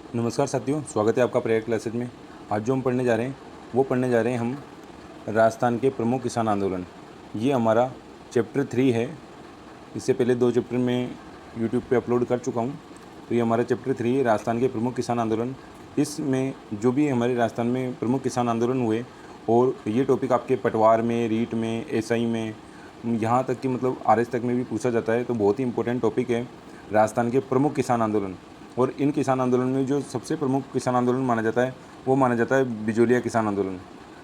नमस्कार साथियों, स्वागत है आपका प्रेयर क्लासेज में। आज जो हम पढ़ने जा रहे हैं वो पढ़ने जा रहे हैं हम राजस्थान के प्रमुख किसान आंदोलन। ये हमारा चैप्टर 3 है। इससे पहले 2 चैप्टर मैं यूट्यूब पे अपलोड कर चुका हूँ। तो ये हमारा चैप्टर 3 है, राजस्थान के प्रमुख किसान आंदोलन। इसमें जो भी हमारे राजस्थान में प्रमुख किसान आंदोलन हुए, और ये टॉपिक आपके पटवार में, रीट में, एसआई में, यहाँ तक कि मतलब आरएस तक में भी पूछा जाता है। तो बहुत ही इंपॉर्टेंट टॉपिक है राजस्थान के प्रमुख किसान आंदोलन। और इन किसान आंदोलन में जो सबसे प्रमुख किसान आंदोलन माना जाता है वो माना जाता है बिजोलिया किसान आंदोलन।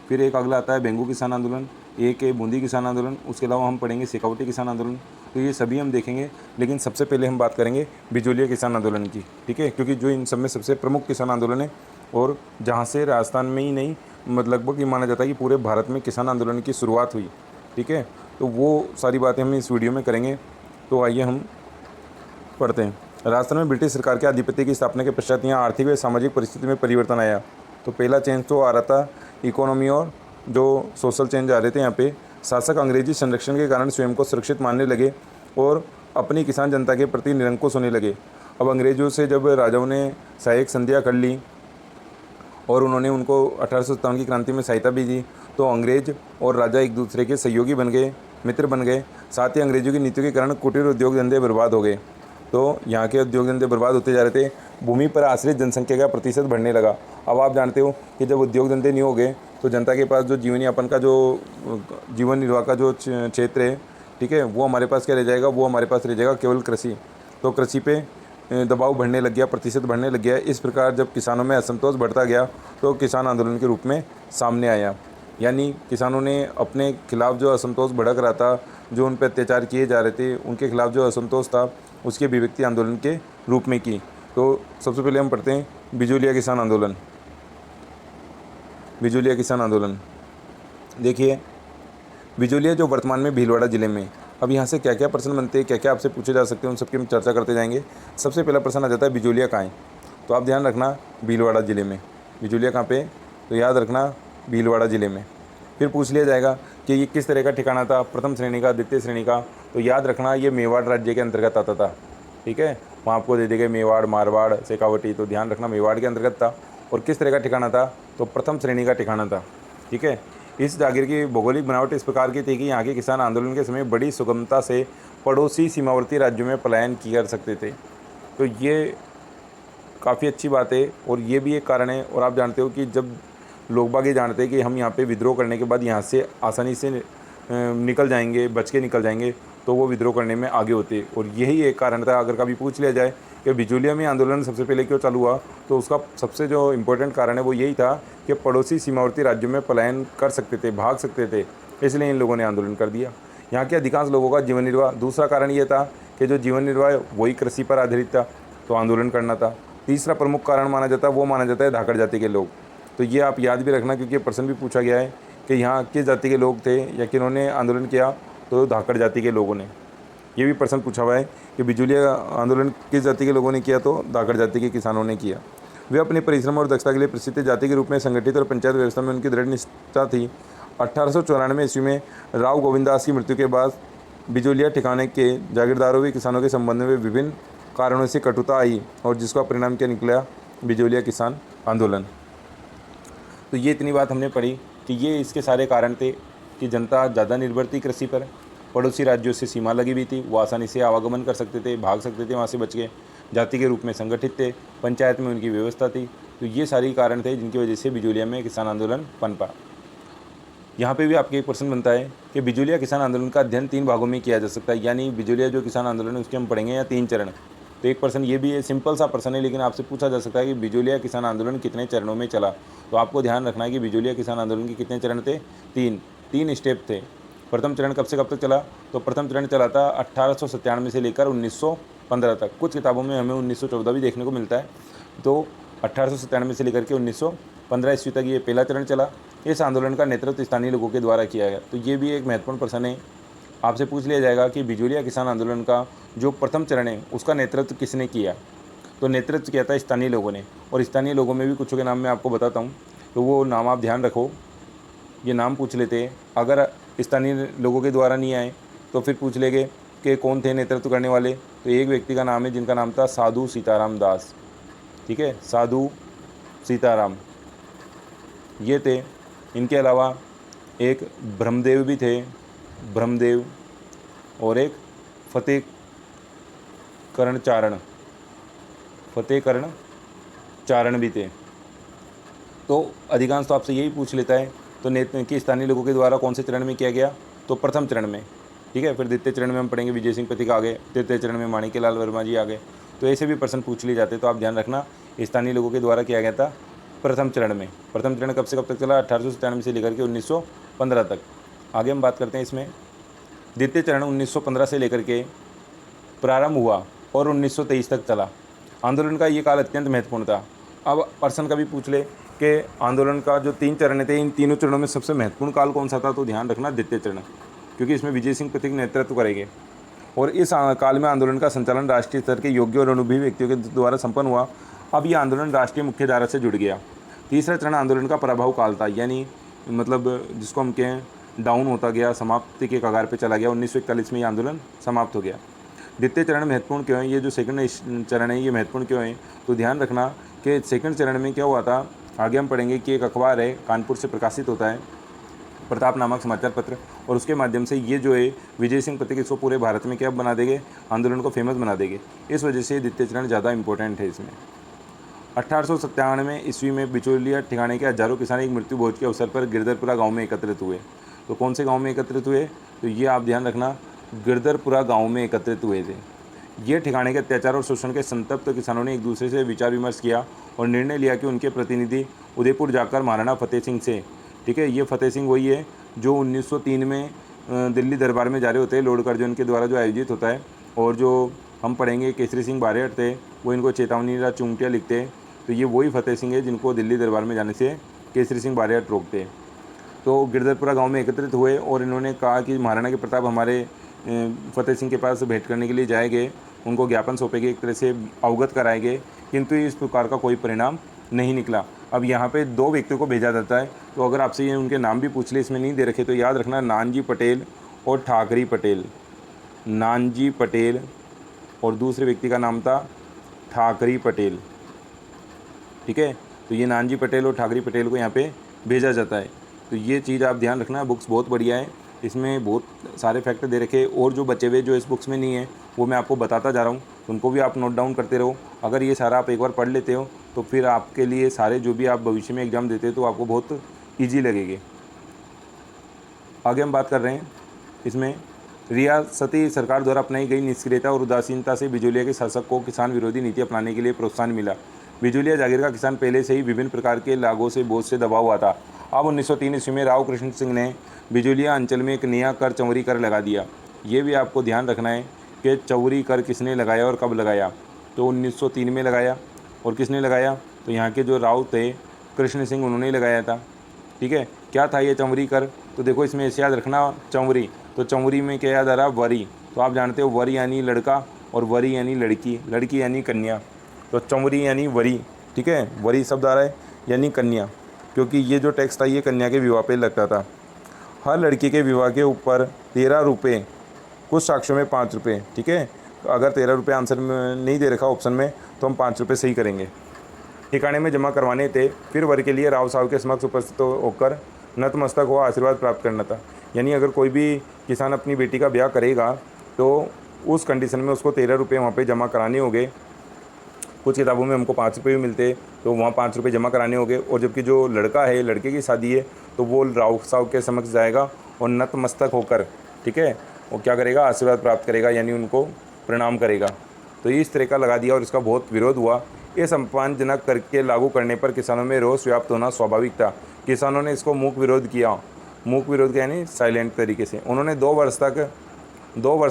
फिर एक अगला आता है बेंगू किसान आंदोलन, एक है बूंदी किसान आंदोलन, उसके अलावा हम पढ़ेंगे शेखावटी किसान आंदोलन। तो ये सभी हम देखेंगे, लेकिन सबसे पहले हम बात करेंगे बिजोलिया किसान आंदोलन की, ठीक है, क्योंकि जो इन सब में सबसे प्रमुख किसान आंदोलन है और जहाँ से राजस्थान में ही नहीं, मतलब लगभग ये माना जाता है कि पूरे भारत में किसान आंदोलन की शुरुआत हुई, ठीक है। तो वो सारी बातें हम इस वीडियो में करेंगे। तो आइए हम पढ़ते हैं। राजस्थान में ब्रिटिश सरकार के आधिपत्य की स्थापना के पश्चात यहाँ आर्थिक व सामाजिक परिस्थिति में परिवर्तन आया। तो पहला चेंज तो आ रहा था इकोनॉमी और जो सोशल चेंज आ रहे थे। यहाँ पे शासक अंग्रेजी संरक्षण के कारण स्वयं को सुरक्षित मानने लगे और अपनी किसान जनता के प्रति निरंकुश होने लगे। अब अंग्रेजों से जब राजाओं ने सहायक संधियाँ कर ली और उन्होंने उनको 1857 की क्रांति में सहायता भी दी, तो अंग्रेज और राजा एक दूसरे के सहयोगी बन गए, मित्र बन गए। साथ ही अंग्रेजों की नीतियों के कारण कुटीर उद्योग धंधे बर्बाद हो गए। तो यहाँ के उद्योग धंधे बर्बाद होते जा रहे थे। भूमि पर आश्रित जनसंख्या का प्रतिशत बढ़ने लगा। अब आप जानते हो कि जब उद्योग धंधे नहीं हो गए तो जनता के पास जो जीवन यापन का जो जीवन निर्वाह का जो क्षेत्र है, ठीक है, वो हमारे पास क्या रह जाएगा, वो हमारे पास रह जाएगा केवल कृषि। तो कृषि पे दबाव बढ़ने लग गया, प्रतिशत बढ़ने लग गया। इस प्रकार जब किसानों में असंतोष बढ़ता गया तो किसान आंदोलन के रूप में सामने आया। यानी किसानों ने अपने खिलाफ जो असंतोष भड़क रहा था, जो उन पर अत्याचार किए जा रहे थे, उनके खिलाफ जो असंतोष था, उसकी अभिव्यक्ति आंदोलन के रूप में की। तो सबसे पहले हम पढ़ते हैं बिजोलिया किसान आंदोलन। बिजोलिया किसान आंदोलन देखिए, बिजोलिया जो वर्तमान में भीलवाड़ा ज़िले में। अब यहाँ से क्या क्या प्रश्न बनते हैं, क्या क्या आपसे पूछे जा सकते हैं, उन सबकी हम चर्चा करते जाएंगे। सबसे पहला प्रश्न आ जाता है बिजोलिया कहाँ है। तो आप ध्यान रखना भीलवाड़ा ज़िले में। बिजोलिया कहाँ पे, तो याद रखना भीलवाड़ा ज़िले में। फिर पूछ लिया जाएगा कि ये किस तरह का ठिकाना था, प्रथम श्रेणी का, द्वितीय श्रेणी का। तो याद रखना ये मेवाड़ राज्य के अंतर्गत आता था, ठीक है। वहाँ आपको दे देंगे मेवाड़, मारवाड़, शेखावटी। तो ध्यान रखना मेवाड़ के अंतर्गत था। और किस तरह का ठिकाना था, तो प्रथम श्रेणी का ठिकाना था, ठीक है। इस जागीर की भौगोलिक बनावट इस प्रकार की थी कि यहाँ के किसान आंदोलन के समय बड़ी सुगमता से पड़ोसी सीमावर्ती राज्यों में पलायन किया कर सकते थे। तो ये काफ़ी अच्छी बात है और ये भी एक कारण है। और आप जानते हो कि जब लोग बाग ये जानते हैं कि हम यहाँ पे विद्रोह करने के बाद यहाँ से आसानी से निकल जाएंगे, बच के निकल जाएंगे, तो वो विद्रोह करने में आगे होते। और यही एक कारण था। अगर कभी पूछ लिया जाए कि बिजोलिया में आंदोलन सबसे पहले क्यों चालू हुआ, तो उसका सबसे जो इम्पोर्टेंट कारण है वो यही था कि पड़ोसी सीमावर्ती राज्यों में पलायन कर सकते थे, भाग सकते थे, इसलिए इन लोगों ने आंदोलन कर दिया। यहाँ के अधिकांश लोगों का जीवन निर्वाह, दूसरा कारण ये था कि जो जीवन निर्वाह वही कृषि पर आधारित था, तो आंदोलन करना था। तीसरा प्रमुख कारण माना जाता है वो माना जाता है धाकड़ जाति के लोग। तो ये आप याद भी रखना, क्योंकि प्रश्न भी पूछा गया है कि यहाँ किस जाति के लोग थे या किन्होंने आंदोलन किया, तो धाकड़ जाति के लोगों ने। ये भी प्रश्न पूछा हुआ है कि बिजोलिया आंदोलन किस जाति के लोगों ने किया, तो धाकड़ जाति के किसानों ने किया। वे अपने परिश्रम और दक्षता के लिए प्रसिद्ध जाति के रूप में संगठित और पंचायत व्यवस्था में उनकी दृढ़ निष्ठा थी। 1894 ईस्वी में राव गोविंदास की मृत्यु के बाद बिजोलिया ठिकाने के जागीरदारों व किसानों के संबंध में विभिन्न कारणों से कटुता आई और जिसका परिणाम क्या निकला, बिजोलिया किसान आंदोलन। तो ये इतनी बात हमने पढ़ी कि ये इसके सारे कारण थे कि जनता ज़्यादा निर्भर थी कृषि पर, पड़ोसी राज्यों से सीमा लगी हुई थी, वो आसानी से आवागमन कर सकते थे, भाग सकते थे वहाँ से बच के, जाति के रूप में संगठित थे, पंचायत में उनकी व्यवस्था थी। तो ये सारी कारण थे जिनकी वजह से बिजोलिया में किसान आंदोलन पनपा। यहाँ पे भी आपके एक प्रश्न बनता है कि बिजोलिया किसान आंदोलन का अध्ययन 3 भागों में किया जा सकता है, यानी बिजोलिया जो किसान आंदोलन है उसके हम पढ़ेंगे या 3 चरण। तो एक प्रश्न ये भी है, सिंपल सा प्रश्न है, लेकिन आपसे पूछा जा सकता है कि बिजोलिया किसान आंदोलन कितने चरणों में चला। तो आपको ध्यान रखना है कि बिजोलिया किसान आंदोलन के कितने चरण थे, 3 स्टेप थे। प्रथम चरण कब से कब तक चला, तो प्रथम चरण चला था 1897 से लेकर 1915 तक। कुछ किताबों में हमें 1914 भी देखने को मिलता है। तो 1897 से लेकर के 1915 ईस्वी तक ये पहला चरण चला। इस आंदोलन का नेतृत्व स्थानीय लोगों के द्वारा किया गया। तो ये भी एक महत्वपूर्ण प्रश्न है। आपसे पूछ लिया जाएगा कि बिजोलिया किसान आंदोलन का जो प्रथम चरण है उसका नेतृत्व किसने किया, तो नेतृत्व किया था स्थानीय लोगों ने। और स्थानीय लोगों में भी कुछ के नाम मैं आपको बताता हूँ, तो वो नाम आप ध्यान रखो। ये नाम पूछ लेते हैं, अगर स्थानीय लोगों के द्वारा नहीं आए तो फिर पूछ लेंगे कि कौन थे नेतृत्व करने वाले। तो एक व्यक्ति का नाम है जिनका नाम था साधु सीताराम दास। ठीक है, साधु सीताराम ये थे। इनके अलावा एक ब्रह्मदेव भी थे, ब्रह्मदेव, और एक फतेह कर्ण चारण, फतेह कर्ण चारण भी थे। तो अधिकांश तो आपसे यही पूछ लेता है। तो नेत्र कि स्थानीय लोगों के द्वारा कौन से चरण में किया गया, तो प्रथम चरण में, ठीक है। फिर द्वितीय चरण में हम पढ़ेंगे विजय सिंह पथिक आ गए, तृतीय चरण में माणिक्यलाल वर्मा जी आ गए। तो ऐसे भी प्रश्न पूछ लिए जाते, तो आप ध्यान रखना स्थानीय लोगों के द्वारा किया गया था प्रथम चरण में। प्रथम चरण कब से कब तक चला, 1897 से लेकर के 1915 तक। आगे हम बात करते हैं इसमें। द्वितीय चरण 1915 से लेकर के प्रारंभ हुआ और 1923 तक चला। आंदोलन का ये काल अत्यंत महत्वपूर्ण था। अब पर्सन कभी पूछ ले कि आंदोलन का जो 3 चरण थे, इन तीनों चरणों में सबसे महत्वपूर्ण काल कौन सा था, तो ध्यान रखना द्वितीय चरण, क्योंकि इसमें विजय सिंह पथिक नेतृत्व करेंगे। और इस काल में आंदोलन का संचालन राष्ट्रीय स्तर के योग्य और अनुभवी व्यक्तियों के द्वारा संपन्न हुआ। अब यह आंदोलन राष्ट्रीय मुख्यधारा से जुड़ गया। तीसरा चरण आंदोलन का प्रभाव काल था, यानी मतलब जिसको हम कहें डाउन होता गया, समाप्ति के कगार पर चला गया। 1941 में ये आंदोलन समाप्त हो गया। द्वितीय चरण महत्वपूर्ण क्यों है, ये जो सेकंड चरण है ये महत्वपूर्ण क्यों है, तो ध्यान रखना कि सेकंड चरण में क्या हुआ था। आगे हम पढ़ेंगे कि एक अखबार है, कानपुर से प्रकाशित होता है, प्रताप नामक समाचार पत्र, और उसके माध्यम से ये जो है विजय सिंह पथिक इसको पूरे भारत में क्या बना देंगे, आंदोलन को फेमस बना देंगे। इस वजह से द्वितीय चरण ज़्यादा इंपॉर्टेंट है इसमें। 1897 ईस्वी में बिचौलिया ठिकाने के हजारों किसान एक मृत्यु भोज के अवसर पर गिरधरपुरा गाँव में एकत्रित हुए। तो कौन से गाँव में एकत्रित हुए, तो ये आप ध्यान रखना गिरधरपुरा गाँव में एकत्रित हुए थे। ये ठिकाने के अत्याचार और शोषण के संतप्त किसानों ने एक दूसरे से विचार विमर्श किया और निर्णय लिया कि उनके प्रतिनिधि उदयपुर जाकर महाराणा फतेह सिंह से, ठीक है, ये फतेह सिंह वही है जो 1903 में दिल्ली दरबार में जा रहे होते हैं, लॉर्ड कर्जन के द्वारा जो आयोजित होता है। और जो हम पढ़ेंगे केसरी सिंह बारेट थे, वो इनको चेतावनी या चुंगटियाँ लिखते हैं। तो ये वही फतेह सिंह है जिनको दिल्ली दरबार में जाने से केसरी सिंह बारेट रोकते हैं। तो गिरधरपुरा गाँव में एकत्रित हुए और इन्होंने कहा कि महाराणा के प्रताप हमारे फतेह सिंह के पास भेंट करने के लिए जाएंगे, उनको ज्ञापन सौंपेंगे, एक तरह से अवगत कराएंगे, किंतु इस प्रकार का कोई परिणाम नहीं निकला। अब यहाँ पे 2 व्यक्तियों को भेजा जाता है। तो अगर आपसे ये उनके नाम भी पूछ ले, इसमें नहीं दे रखे, तो याद रखना नानजी पटेल और ठाकरी पटेल। नानजी पटेल और दूसरे व्यक्ति का नाम था ठाकरी पटेल, ठीक है। तो ये नानजी पटेल और ठाकरी पटेल को यहाँ पे भेजा जाता है। तो ये चीज़ आप ध्यान रखना। बुक्स बहुत बढ़िया है, इसमें बहुत सारे फैक्टर दे रखे, और जो बचे हुए जो इस बुक्स में नहीं है वो मैं आपको बताता जा रहा हूँ, उनको भी आप नोट डाउन करते रहो। अगर ये सारा आप एक बार पढ़ लेते हो तो फिर आपके लिए सारे जो भी आप भविष्य में एग्ज़ाम देते हो तो आपको बहुत ईजी लगेगी। आगे हम बात कर रहे हैं इसमें। रियासती सरकार द्वारा अपनाई गई निष्क्रियता और उदासीनता से बिजौलिया के शासक को किसान विरोधी नीति अपनाने के लिए प्रोत्साहन मिला। बिजौलिया जागीर का किसान पहले से ही विभिन्न प्रकार के लागों से बोझ से दबा हुआ था। अब 1903 ईस्वी में राव कृष्ण सिंह ने बिजौलिया अंचल में एक नया कर, चौवरी कर लगा दिया। ये भी आपको ध्यान रखना है कि चौवरी कर किसने लगाया और कब लगाया। तो 1903 में लगाया। और किसने लगाया, तो यहाँ के जो राव थे कृष्ण सिंह, उन्होंने ही लगाया था, ठीक है। क्या था ये चौवरी कर, तो देखो इसमें ऐसे याद रखना चौवरी, तो चौवरी में क्या याद आ रहा, वरी। तो आप जानते हो वरी यानी लड़का और वरी यानी लड़की, लड़की यानी कन्या। तो चौवरी यानी वरी, ठीक है, वरी शब्द आ रहा है यानी कन्या, क्योंकि ये जो टैक्स था ये कन्या के विवाह पे लगता था। हर लड़की के विवाह के ऊपर 13 रुपये, कुछ साक्ष्यों में 5 रुपये, ठीक है। अगर 13 रुपये आंसर में नहीं दे रखा ऑप्शन में तो हम 5 रुपये सही करेंगे। ठिकाने में जमा करवाने थे, फिर वर के लिए राव साहब के समक्ष उपस्थित होकर नतमस्तक हो आशीर्वाद प्राप्त करना था। यानी अगर कोई भी किसान अपनी बेटी का ब्याह करेगा तो उस कंडीशन में उसको 13 रुपये वहाँ पे जमा कराने होंगे। कुछ किताबों में हमको 5 रुपये भी मिलते, तो वहाँ 5 रुपये जमा कराने होंगे। और जबकि जो लड़का है, लड़के की शादी है, तो वो राव साहब के समक्ष जाएगा और नतमस्तक होकर, ठीक है, वो क्या करेगा, आशीर्वाद प्राप्त करेगा, यानी उनको प्रणाम करेगा। तो इस तरह का लगा दिया और इसका बहुत विरोध हुआ। ये सम्मानजनक करके लागू करने पर किसानों में रोष व्याप्त होना स्वाभाविक था। किसानों ने इसको मूक विरोध किया। मूक विरोध यानी साइलेंट तरीके से। उन्होंने 2 वर्ष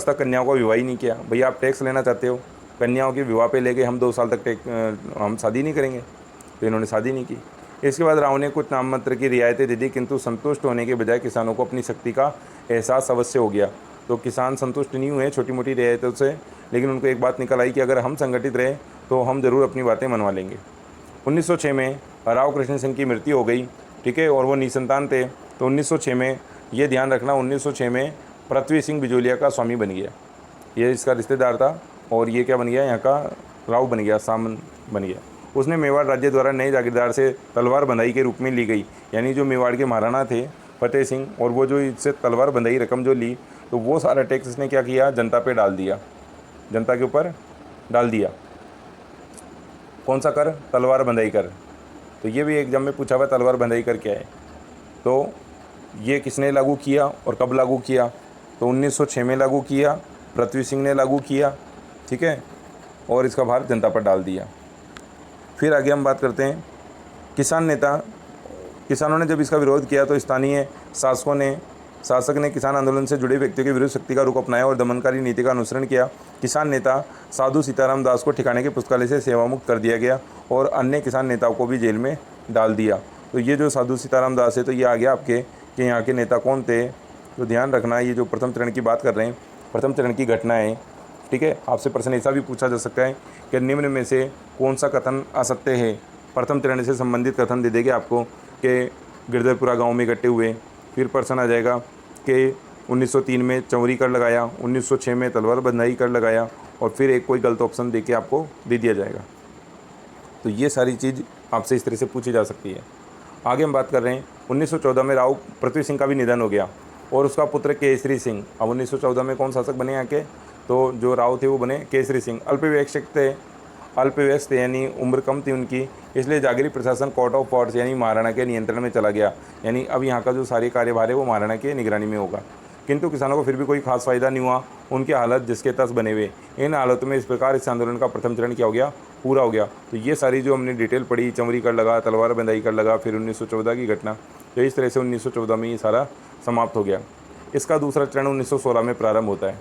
तक कन्याओं का विवाह ही नहीं किया। भैया आप टैक्स लेना चाहते हो, कन्याओं के विवाह पे लेके हम 2 साल तक हम शादी नहीं करेंगे, तो इन्होंने शादी नहीं की। इसके बाद राव ने कुछ नाम मात्र की रियायतें दे दी, किंतु संतुष्ट होने के बजाय किसानों को अपनी शक्ति का एहसास अवश्य हो गया। तो किसान संतुष्ट नहीं हुए छोटी मोटी रियायतों से, लेकिन उनको एक बात निकल आई कि अगर हम संगठित रहे तो हम ज़रूर अपनी बातें मनवा लेंगे। 1906 में राव कृष्ण सिंह की मृत्यु हो गई, ठीक है, और वो निसंतान थे। तो 1906 में ये ध्यान रखना, 1906 में पृथ्वी सिंह बिजौलिया का स्वामी बन गया। ये इसका रिश्तेदार था और ये क्या बन गया, यहाँ का राव बन गया, सामन बन गया। उसने मेवाड़ राज्य द्वारा नए जागीरदार से तलवार बंधाई के रूप में ली गई। यानी जो मेवाड़ के महाराणा थे फतेह सिंह, और वो जो इससे तलवार बंधाई रकम जो ली, तो वो सारा टैक्स इसने क्या किया, जनता पे डाल दिया, जनता के ऊपर डाल दिया। कौन सा कर, तलवार बंधाई कर। तो ये भी एग्जाम में पूछा हुआ, तलवार बंधाई कर क्या है। तो ये किसने लागू किया और कब लागू किया, तो 1906 में लागू किया, पृथ्वी सिंह ने लागू किया, ठीक है, और इसका भार जनता पर डाल दिया। फिर आगे हम बात करते हैं किसान नेता। किसानों ने जब इसका विरोध किया तो स्थानीय शासक ने किसान आंदोलन से जुड़े व्यक्तियों के विरुद्ध शक्ति का रुख अपनाया और दमनकारी नीति का अनुसरण किया। किसान नेता साधु सीताराम दास को ठिकाने के पुस्तकालय से सेवामुक्त कर दिया गया और अन्य किसान नेताओं को भी जेल में डाल दिया। तो ये जो साधु सीताराम दास है, तो ये आ गया आपके कि यहाँ के नेता कौन थे। तो ध्यान रखना, ये जो प्रथम चरण की बात कर रहे हैं, प्रथम चरण की घटना है, ठीक है। आपसे प्रश्न ऐसा भी पूछा जा सकता है कि निम्न में से कौन सा कथन असत्य है। प्रथम चरण से संबंधित कथन दे देंगे आपको कि गिरधरपुरा गांव में इकट्ठे हुए। फिर प्रश्न आ जाएगा कि 1903 में चौरी कर लगाया, 1906 में तलवार बंधाई कर लगाया, और फिर एक कोई गलत ऑप्शन दे के आपको दे दिया जाएगा। तो ये सारी चीज़ आपसे इस तरह से पूछी जा सकती है। आगे हम बात कर रहे हैं 1914 में राव पृथ्वी सिंह का भी निधन हो गया और उसका पुत्र केसरी सिंह। अब 1914 में कौन शासक बने यहाँ के, तो जो राव थे वो बने केसरी सिंह। अल्पवयस्क थे यानी उम्र कम थी उनकी, इसलिए जागीरी प्रशासन कोर्ट ऑफ वॉर्स यानी महाराणा के नियंत्रण में चला गया। यानी अब यहाँ का जो सारे कार्यभार है वो महाराणा के निगरानी में होगा। किंतु किसानों को फिर भी कोई खास फायदा नहीं हुआ, उनकी हालत जिसके तस बने हुए। इन हालतों में इस प्रकार इस आंदोलन का प्रथम चरण क्या हो गया, पूरा हो गया। तो ये सारी जो हमने डिटेल पढ़ी, चमरी कर लगा, तलवार बंधाई कर लगा, फिर 1914 की घटना, तो इस तरह से 1914 में ये सारा समाप्त हो गया। इसका दूसरा चरण 1916 में प्रारंभ होता है,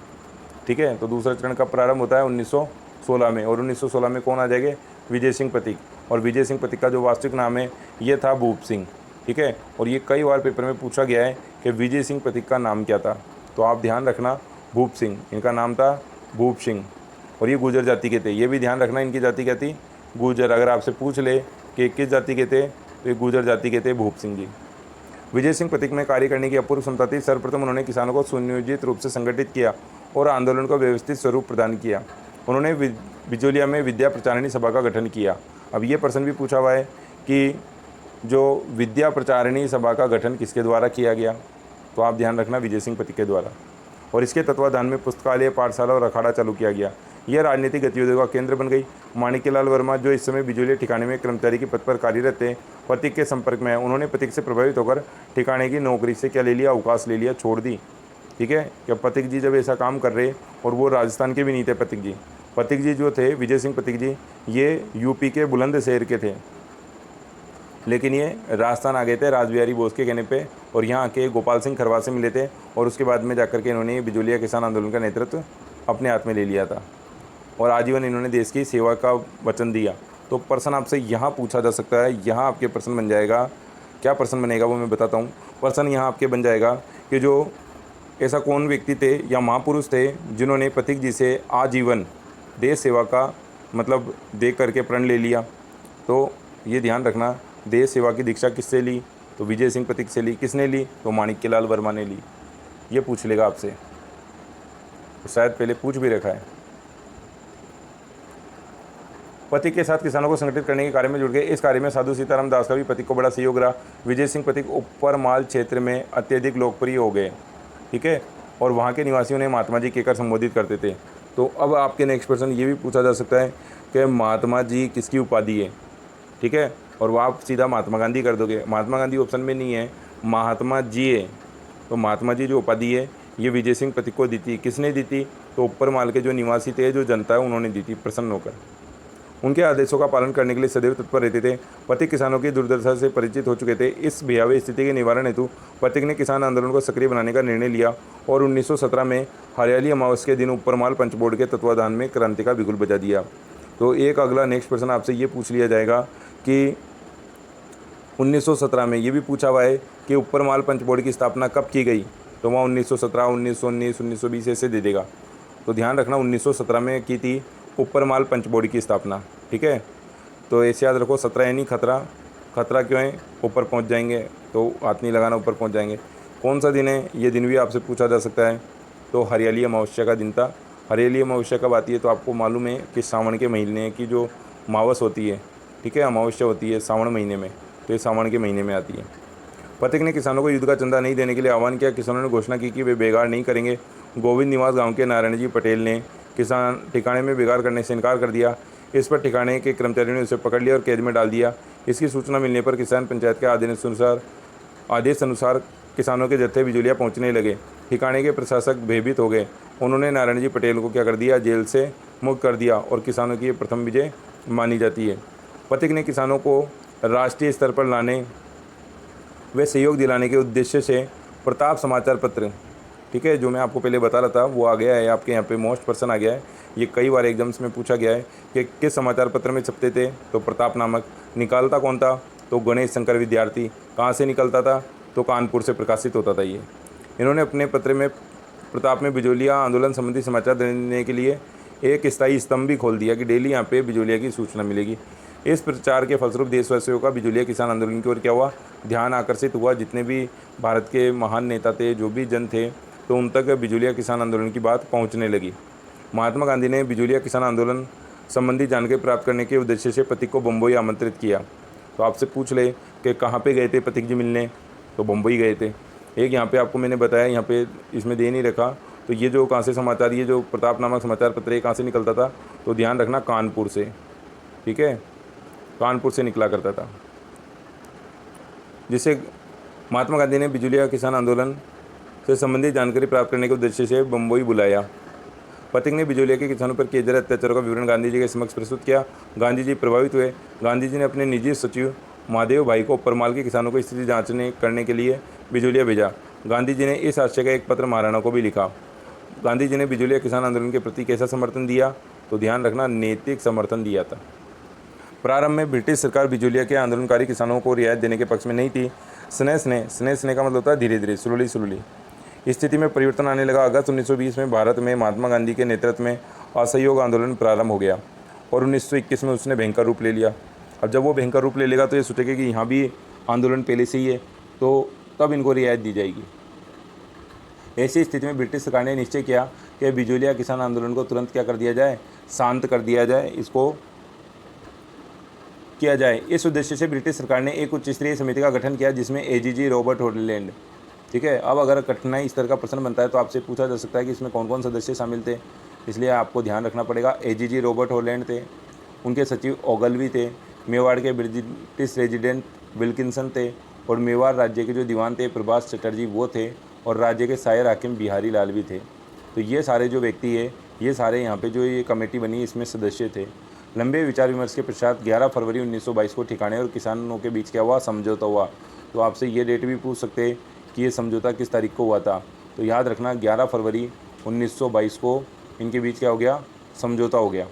ठीक है। तो दूसरा चरण का प्रारंभ होता है 1916 में, और 1916 में कौन आ जाएंगे, विजय सिंह पथिक। और विजय सिंह पथिक का जो वास्तविक नाम है ये था भूप सिंह, ठीक है। और ये कई बार पेपर में पूछा गया है कि विजय सिंह पथिक का नाम क्या था, तो आप ध्यान रखना भूप सिंह, इनका नाम था भूप सिंह, और ये गुर्जर जाति के थे। ये भी ध्यान रखना, इनकी जाति क्या थी, गुर्जर। अगर आपसे पूछ ले कि किस जाति के थे, तो ये गुर्जर जाति के थे भूप सिंह जी। विजय सिंह पथिक में कार्य करने की अपूर्व क्षमता थी। सर्वप्रथम उन्होंने किसानों को सुनियोजित रूप से संगठित किया और आंदोलन को व्यवस्थित स्वरूप प्रदान किया। उन्होंने बिजोलिया में विद्या प्रचारिणी सभा का गठन किया। अब ये प्रश्न भी पूछा हुआ है कि जो विद्या प्रचारिणी सभा का गठन किसके द्वारा किया गया, तो आप ध्यान रखना विजय सिंह पथिक के द्वारा। और इसके तत्वाधान में पुस्तकालय, पाठशाला और अखाड़ा चालू किया गया। यह राजनीतिक गतिविधियों का केंद्र बन गई। माणिक्यलाल वर्मा जो इस समय बिजोलिया ठिकाने में कर्मचारी के पद पर कार्यरत थे, पथिक के संपर्क में है। उन्होंने पथिक से प्रभावित होकर ठिकाने की नौकरी से क्या ले लिया, अवकाश ले लिया, छोड़ दी, ठीक है। क्या पथिक जी जब ऐसा काम कर रहे, और वो राजस्थान के भी नहीं थे पथिक जी। पथिक जी जो थे, विजय सिंह पथिक जी, ये यूपी के बुलंदशहर के थे, लेकिन ये राजस्थान आ गए थे रासबिहारी बोस के कहने पे, और यहाँ आके गोपाल सिंह खरवार से मिले थे, और उसके बाद में जाकर के इन्होंने बिजोलिया किसान आंदोलन का नेतृत्व अपने हाथ में ले लिया था, और आजीवन इन्होंने देश की सेवा का वचन दिया। तो प्रश्न आपसे यहाँ पूछा जा सकता है, यहाँ आपके प्रश्न बन जाएगा, क्या प्रश्न बनेगा वो मैं बताता हूँ। प्रश्न यहाँ आपके बन जाएगा कि जो ऐसा कौन व्यक्ति थे या महापुरुष थे जिन्होंने पथिक जी से आजीवन देश सेवा का मतलब दे करके प्रण ले लिया। तो ये ध्यान रखना, देश सेवा की दीक्षा किससे ली, तो विजय सिंह पथिक से ली। किसने ली, तो माणिक्यलाल वर्मा ने ली। ये पूछ लेगा आपसे, तो शायद पहले पूछ भी रखा है। पथिक के साथ किसानों को संगठित करने के कार्य में जुड़ गए। इस कार्य में साधु सीताराम दास का भी पथिक को बड़ा सहयोग रहा। विजय सिंह पथिक ऊपरमाल क्षेत्र में अत्यधिक लोकप्रिय हो गए, ठीक है, और वहाँ के निवासियों ने महात्मा जी कहकर संबोधित करते थे। तो अब आपके नेक्स्ट प्रश्न ये भी पूछा जा सकता है कि महात्मा जी किसकी उपाधि है, ठीक है, और वो आप सीधा महात्मा गांधी कर दोगे। महात्मा गांधी ऑप्शन में नहीं है, महात्मा जी है। तो महात्मा जी जो उपाधि है ये विजय सिंह पथिक को दी थी। किसने दी थी, तो ऊपरमाल के जो निवासी थे, जो जनता है, उन्होंने दी थी प्रसन्न होकर। उनके आदेशों का पालन करने के लिए सदैव तत्पर रहते थे। पथिक किसानों की दुर्दशा से परिचित हो चुके थे। इस भयावह स्थिति के निवारण हेतु पथिक ने किसान आंदोलन को सक्रिय बनाने का निर्णय लिया और 1917 में हरियाली अमावस के दिन ऊपरमाल पंच बोर्ड के तत्वाधान में क्रांति का बिगुल बजा दिया। तो एक अगला नेक्स्ट प्रश्न आपसे ये पूछ लिया जाएगा कि 1917 में ये भी पूछा हुआ है कि ऊपरमाल पंच बोर्ड की स्थापना कब की गई, तो वहाँ 1917, 1919, 1920 ऐसे दे देगा। तो ध्यान रखना 1917 में की थी ऊपरमाल पंच बोर्ड की स्थापना, ठीक है। तो ऐसे याद रखो, 17 यानी खतरा। खतरा क्यों है, ऊपर पहुंच जाएंगे, तो हाथ नहीं लगाना, ऊपर पहुंच जाएंगे। कौन सा दिन है, ये दिन भी आपसे पूछा जा सकता है। तो हरियाली अमावस्या का दिन था। हरियाली अमावस्या कब आती है, तो आपको मालूम है कि सावन के महीने की जो मावस होती है, ठीक है, अमावस्या होती है सावन महीने में, तो ये सावन के महीने में आती है। पथिक ने किसानों को युद्ध का चंदा नहीं देने के लिए आह्वान किया। किसानों ने घोषणा की कि वे बेगार नहीं करेंगे। गोविंद निवास गांव के नारायण जी पटेल ने किसान ठिकाने में बेगार करने से इनकार कर दिया। इस पर ठिकाने के कर्मचारियों ने उसे पकड़ लिया और कैद में डाल दिया। इसकी सूचना मिलने पर किसान पंचायत के आदेश अनुसार किसानों के जत्थे बिजोलिया पहुंचने लगे। ठिकाने के प्रशासक भयभीत हो गए। उन्होंने नारायण जी पटेल को क्या कर दिया, जेल से मुक्त कर दिया और किसानों की ये प्रथम विजय मानी जाती है। पथिक ने किसानों को राष्ट्रीय स्तर पर लाने वे सहयोग दिलाने के उद्देश्य से प्रताप समाचार पत्र, ठीक है, जो मैं आपको पहले बता रहा था वो आ गया है आपके यहाँ पे, मोस्ट पर्सन आ गया है। ये कई बार एग्जाम्स में पूछा गया है कि किस समाचार पत्र में छपते थे, तो प्रताप नामक। निकालता कौन था, तो गणेश शंकर विद्यार्थी। कहाँ से निकलता था, तो कानपुर से प्रकाशित होता था ये। इन्होंने अपने पत्र में प्रताप में बिजोलिया आंदोलन संबंधी समाचार देने के लिए एक स्थायी स्तंभ भी खोल दिया कि डेली यहाँ पे बिजोलिया की सूचना मिलेगी। इस प्रचार के फलस्वरूप देशवासियों का बिजोलिया किसान आंदोलन की ओर क्या हुआ, ध्यान आकर्षित हुआ। जितने भी भारत के महान नेता थे, जो भी जन थे, तो उन तक बिजोलिया किसान आंदोलन की बात पहुंचने लगी। महात्मा गांधी ने बिजोलिया किसान आंदोलन संबंधी जानकारी प्राप्त करने के उद्देश्य से पथिक को बम्बई आमंत्रित किया। तो आपसे पूछ ले कि कहाँ पे गए थे पथिक जी मिलने, तो बम्बई गए थे। एक यहाँ पे आपको मैंने बताया, यहाँ पे इसमें दे नहीं रखा, तो ये जो कहाँ से समाचार, ये जो प्रताप नामक समाचार पत्र कहाँ से निकलता था, तो ध्यान रखना कानपुर से, ठीक है, कानपुर से निकला करता था। जिससे महात्मा गांधी ने बिजोलिया किसान आंदोलन से संबंधित जानकारी प्राप्त करने के उद्देश्य से बम्बई बुलाया। पथिक ने बिजोलिया के किसानों पर किए जा रहे अत्याचारों का विवरण गांधी जी के समक्ष प्रस्तुत किया। गांधी जी प्रभावित हुए। गांधी जी ने अपने निजी सचिव महादेव भाई को परमाल के किसानों को स्थिति जांचने करने के लिए बिजोलिया भेजा। गांधी जी ने इस आशय का एक पत्र महाराणा को भी लिखा। गांधी जी ने बिजोलिया किसान आंदोलन के प्रति कैसा समर्थन दिया, तो ध्यान रखना नैतिक समर्थन दिया था। प्रारंभ में ब्रिटिश सरकार बिजोलिया के आंदोलनकारी किसानों को रियायत देने के पक्ष में नहीं थी। स्नेह स्नेह का मतलब होता है धीरे धीरे, स्लोली। स्थिति में परिवर्तन आने लगा। अगस्त 1920 में भारत में महात्मा गांधी के नेतृत्व में असहयोग आंदोलन प्रारंभ हो गया और 1921 में उसने भयंकर रूप ले लिया। अब जब वो भयंकर रूप ले लेगा तो ये सोचेगा कि यहाँ भी आंदोलन पहले से ही है, तो तब इनको रियायत दी जाएगी। ऐसी स्थिति में ब्रिटिश सरकार ने निश्चय किया कि बिजोलिया किसान आंदोलन को तुरंत क्या कर दिया जाए, शांत कर दिया जाए, इसको किया जाए। इस उद्देश्य से ब्रिटिश सरकार ने एक उच्च स्तरीय समिति का गठन किया जिसमें एजीजी रॉबर्ट हॉलैंड, ठीक है। अब अगर कठिनाई इस तरह का प्रश्न बनता है तो आपसे पूछा जा सकता है कि इसमें कौन कौन सदस्य शामिल थे, इसलिए आपको ध्यान रखना पड़ेगा। एजीजी रॉबर्ट हॉलैंड थे, उनके सचिव ओगलवी थे, मेवाड़ के ब्रिटिश रेजिडेंट विल्किंसन थे, और मेवाड़ राज्य के जो दीवान थे प्रभास चटर्जी वो थे, और राज्य के शायर हाकिम बिहारी लाल भी थे। तो ये सारे जो व्यक्ति है, ये सारे यहाँ पे जो ये कमेटी बनी इसमें सदस्य थे। लंबे विचार विमर्श के पश्चात 11 फरवरी 1922 को ठिकाने और किसानों के बीच क्या हुआ, समझौता हुआ। तो आपसे ये डेट भी पूछ सकते हैं कि ये समझौता किस तारीख को हुआ था, तो याद रखना 11 फरवरी 1922 को इनके बीच क्या हो गया, समझौता हो गया।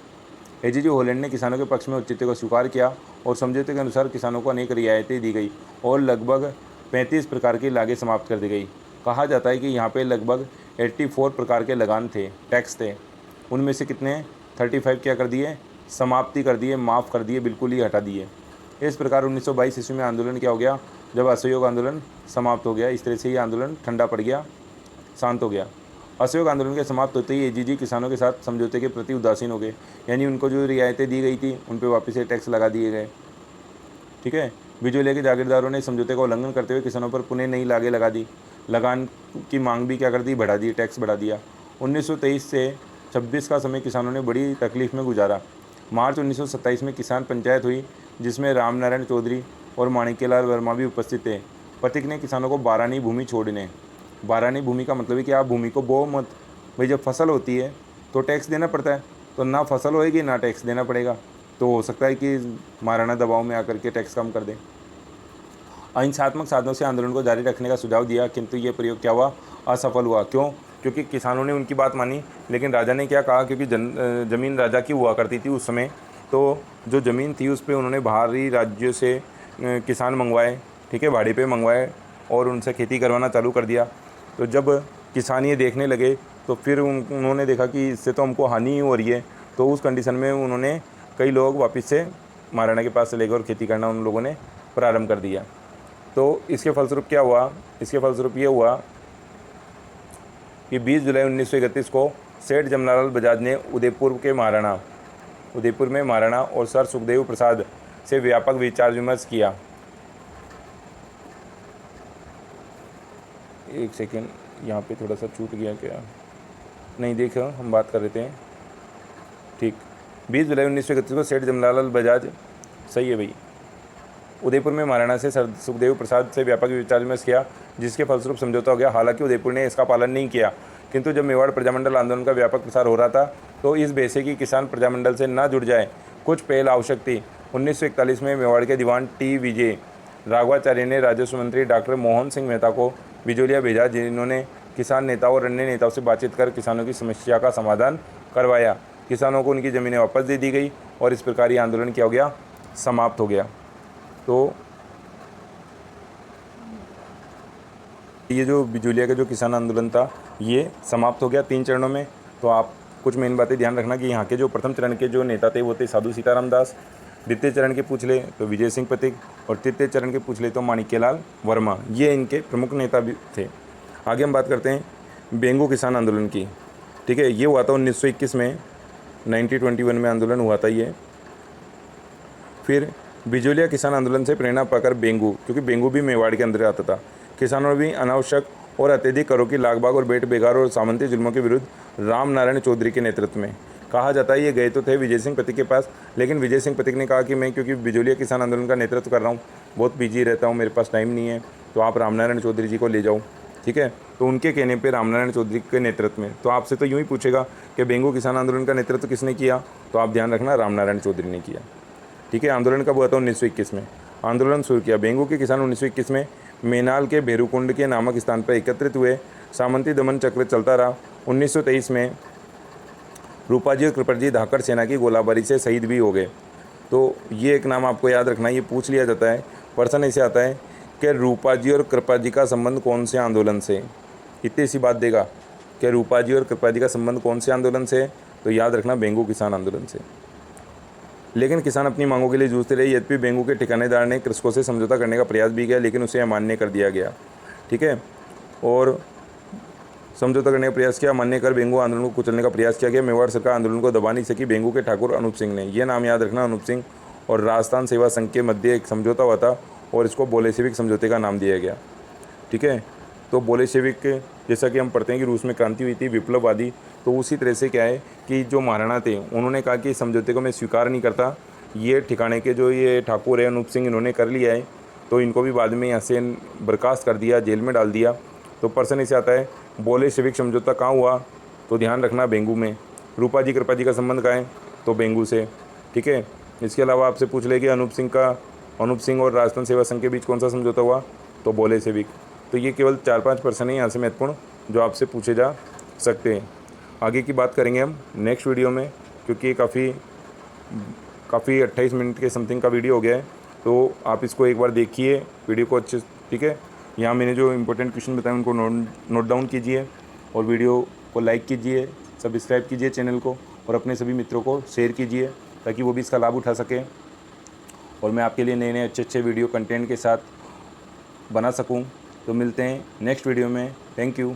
एजीजी हॉलैंड ने किसानों के पक्ष में औचित्य को स्वीकार किया और समझौते के अनुसार किसानों को अनेक रियायतें दी गई और लगभग 35 प्रकार की लागें समाप्त कर दी गई। कहा जाता है कि यहाँ पे लगभग 84 प्रकार के लगान थे, टैक्स थे, उनमें से कितने 35 क्या कर दिए, समाप्ति कर दिए, माफ़ कर दिए, बिल्कुल ही हटा दिए। इस प्रकार 1922 ईस्वी में आंदोलन क्या हो गया, जब असहयोग आंदोलन समाप्त हो गया। इस तरह से ये आंदोलन ठंडा पड़ गया, शांत हो गया। असहयोग आंदोलन के समाप्त होते ही एजीजी किसानों के साथ समझौते के प्रति उदासीन हो गए, यानी उनको जो रियायतें दी गई थी उन पर वापस से टैक्स लगा दिए गए, ठीक है। बिजोलिया के जागीरदारों ने समझौते का उल्लंघन करते हुए किसानों पर पुनः नई लागें लगा दी, लगान की मांग भी क्या कर दी, बढ़ा दी, टैक्स बढ़ा दिया। 1923 से 26 का समय किसानों ने बड़ी तकलीफ में गुजारा। मार्च 1927 में किसान पंचायत हुई जिसमें रामनारायण चौधरी और माणिक्यलाल वर्मा भी उपस्थित थे। पथिक ने किसानों को बारानी भूमि छोड़ने, बारानी भूमि का मतलब है कि आप भूमि को बो मत, भाई जब फसल होती है तो टैक्स देना पड़ता है, तो ना फसल होएगी ना टैक्स देना पड़ेगा, तो हो सकता है कि महाराणा दबाव में आकर के टैक्स कम कर दें। अहिंसात्मक साधनों से आंदोलन को जारी रखने का सुझाव दिया, किंतु ये प्रयोग क्या हुआ, असफल हुआ। क्यों? क्योंकि किसानों ने उनकी बात मानी, लेकिन राजा ने क्या कहा, क्योंकि ज़मीन राजा की हुआ करती थी उस समय, तो जो ज़मीन थी उस पर उन्होंने बाहरी राज्यों से किसान मंगवाए, ठीक है, भाड़े पे मंगवाए और उनसे खेती करवाना चालू कर दिया। तो जब किसान ये देखने लगे तो फिर उन्होंने देखा कि इससे तो हमको हानि ही हो रही है, तो उस कंडीशन में उन्होंने कई लोग वापस से महाराणा के पास चले गए और खेती करना उन लोगों ने प्रारंभ कर दिया। तो इसके फलस्वरूप क्या हुआ, इसके फलस्वरूप ये हुआ कि 20 जुलाई 1931 को सेठ जमनालाल बजाज ने उदयपुर में महाराणा और सर सुखदेव प्रसाद से व्यापक विचार विमर्श किया। एक सेकेंड, यहाँ पे थोड़ा सा छूट गया क्या, नहीं देखो हम बात कर रहे थे, ठीक। 20 जुलाई 1931 को सेठ जमनालाल बजाज, सही है भाई, उदयपुर में महाराणा से सुखदेव प्रसाद से व्यापक विचार विमर्श किया, जिसके फलस्वरूप समझौता हो गया। हालांकि उदयपुर ने इसका पालन नहीं किया, किंतु जब मेवाड़ प्रजामंडल आंदोलन का व्यापक प्रसार हो रहा था तो इस बेसे की किसान प्रजामंडल से न जुड़ जाए कुछ पहल आवश्यक थी। 1941 में मेवाड़ के दीवान टी विजय राघवाचार्य ने राजस्व मंत्री डॉक्टर मोहन सिंह मेहता को बिजोलिया भेजा, जिन्होंने किसान नेताओं और अन्य नेताओं से बातचीत कर किसानों की समस्या का समाधान करवाया। किसानों को उनकी ज़मीनें वापस दे दी गई और इस प्रकार ये आंदोलन क्या हो गया, समाप्त हो गया। तो ये जो बिजोलिया का जो किसान आंदोलन था ये समाप्त हो गया 3 चरणों में। तो आप कुछ मेन बातें ध्यान रखना कि यहाँ के जो प्रथम चरण के जो नेता थे वो थे साधु सीताराम दास, द्वितीय चरण के पूछ ले तो विजय सिंह पथिक, और तृतीय चरण के पूछ ले तो माणिक्यलाल वर्मा, ये इनके प्रमुख नेता भी थे। आगे हम बात करते हैं बेंगू किसान आंदोलन की, ठीक है। ये हुआ था 1921 में, 1921 में आंदोलन हुआ था ये। फिर बिजोलिया किसान आंदोलन से प्रेरणा पाकर बेंगू, क्योंकि बेंगू भी मेवाड़ के अंदर आता था, किसानों ने भी अनावश्यक और अत्यधिक करों की लागबाग और बेट बेगार और सामंती जुल्मों के विरुद्ध राम नारायण चौधरी के नेतृत्व में, कहा जाता है ये गए तो थे विजय सिंह पथिक के पास, लेकिन विजय सिंह पथिक ने कहा कि मैं क्योंकि बिजोलिया किसान आंदोलन का नेतृत्व कर रहा हूँ, बहुत बिजी रहता हूँ, मेरे पास टाइम नहीं है, तो आप रामनारायण चौधरी जी को ले जाओ, ठीक है। तो उनके कहने पर रामनारायण चौधरी के नेतृत्व में, तो आपसे तो यूँ ही पूछेगा कि बेंगू किसान आंदोलन का नेतृत्व किसने किया, तो आप ध्यान रखना रामनारायण चौधरी ने किया, ठीक है। आंदोलन कब हुआ था, 1921 में आंदोलन शुरू किया। बेंगू के किसान 1921 में मेनाल के भेरूकुंड के नामक स्थान पर एकत्रित हुए, सामंती दमन चक्र चलता रहा। 1923 में रूपाजी और कृपाजी धाकड़ सेना की गोलाबारी से शहीद भी हो गए। तो ये एक नाम आपको याद रखना, ये पूछ लिया जाता है, प्रश्न ऐसे आता है कि रूपाजी और कृपाजी का संबंध कौन से आंदोलन से, इतनी सी बात देगा कि रूपाजी और कृपाजी का संबंध कौन से आंदोलन से, तो याद रखना बेंगू किसान आंदोलन से। लेकिन किसान अपनी मांगों के लिए जूझते रहे, यद्यपि बेंगू के ठिकानेदार ने कृषकों से समझौता करने का प्रयास भी किया, लेकिन उसे अमान्य कर दिया गया, ठीक है। और समझौता करने का प्रयास किया, मान्य कर बेंगू आंदोलन को कुचलने का प्रयास किया गया। मेवाड़ सरकार आंदोलन को दबा नहीं सकी। बेंगू के ठाकुर अनूप सिंह ने, यह नाम याद रखना, अनूप सिंह और राजस्थान सेवा संघ के मध्य एक समझौता हुआ था और इसको बोलेशेविक समझौते का नाम दिया गया, ठीक है। तो बोलेशेविक, जैसा कि हम पढ़ते हैं कि रूस में क्रांति हुई थी, विप्लववादी, तो उसी तरह से क्या है कि जो महाराणा थे उन्होंने कहा कि इस समझौते को मैं स्वीकार नहीं करता, ये ठिकाने के जो ये ठाकुर है अनूप सिंह, इन्होंने कर लिया है, तो इनको भी बाद में यहाँ से बर्खास्त कर दिया, जेल में डाल दिया। तो प्रश्न ऐसे आता है बोलेशेविक समझौता कहाँ हुआ, तो ध्यान रखना बेंगू में। रूपाजी कृपाजी का संबंध कहाँ है, तो बेंगू से, ठीक है। इसके अलावा आपसे पूछ ले कि अनूप सिंह और राजस्थान सेवा संघ के बीच कौन सा समझौता हुआ, तो बोलेशेविक। तो ये केवल 4-5 प्रश्न हैं यहाँ से महत्वपूर्ण जो आपसे पूछे जा सकते हैं। आगे की बात करेंगे हम नेक्स्ट वीडियो में, क्योंकि ये काफ़ी 28 मिनट के समथिंग का वीडियो हो गया है, तो आप इसको एक बार देखिए वीडियो को अच्छे, ठीक है। यहाँ मैंने जो इंपॉर्टेंट क्वेश्चन बताए उनको नोट डाउन कीजिए और वीडियो को लाइक कीजिए, सब्सक्राइब कीजिए चैनल को और अपने सभी मित्रों को शेयर कीजिए ताकि वो भी इसका लाभ उठा सकें और मैं आपके लिए नए अच्छे वीडियो कंटेंट के साथ बना सकूं। तो मिलते हैं नेक्स्ट वीडियो में। Thank you.